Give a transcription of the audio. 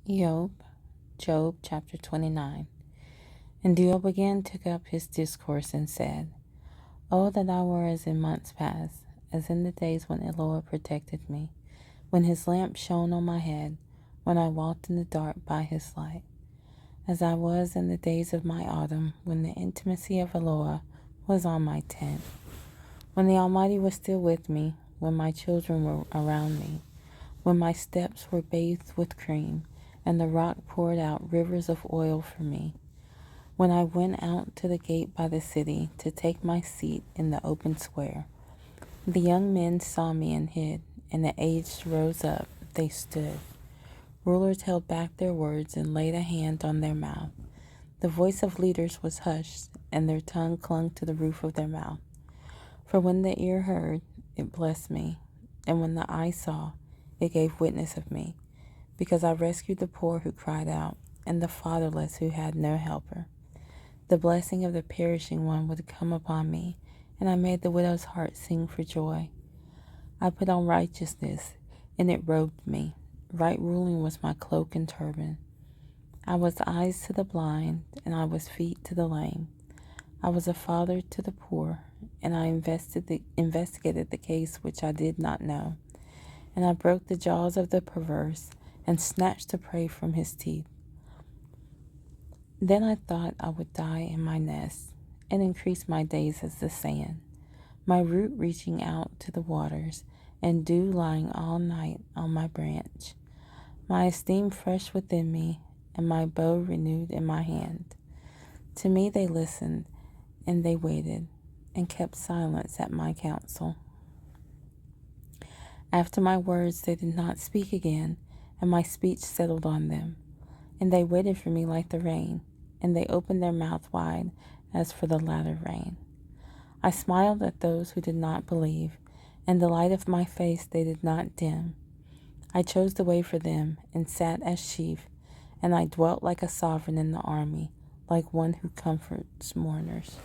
Iyob, Job chapter 29. And Iyob again took up his discourse and said, Oh, that I were as in months past, as in the days when Eloah protected me, when his lamp shone on my head, when I walked in the dark by his light, as I was in the days of my autumn, when the intimacy of Eloah was on my tent, when the Almighty was still with me, when my children were around me, when my steps were bathed with cream, and the rock poured out rivers of oil for me, when I went out to the gate by the city to take my seat in the open square. The young men saw me and hid, and the aged rose up, they stood. Rulers held back their words and laid a hand on their mouth. The voice of leaders was hushed, and their tongue clung to the roof of their mouth. For when the ear heard, it blessed me, and when the eye saw, it gave witness of me, because I rescued the poor who cried out, and the fatherless who had no helper. The blessing of the perishing one would come upon me, and I made the widow's heart sing for joy. I put on righteousness, and it robed me. Right ruling was my cloak and turban. I was eyes to the blind, and I was feet to the lame. I was a father to the poor, and I investigated the case which I did not know. And I broke the jaws of the perverse, and snatched the prey from his teeth. Then I thought I would die in my nest, and increase my days as the sand, my root reaching out to the waters, and dew lying all night on my branch, my esteem fresh within me, and my bow renewed in my hand. To me they listened, and they waited, and kept silence at my counsel. After my words they did not speak again, and my speech settled on them. And they waited for me like the rain, and they opened their mouth wide as for the latter rain. I smiled at those who did not believe, and the light of my face they did not dim. I chose the way for them, and sat as chief, and I dwelt like a sovereign in the army, like one who comforts mourners.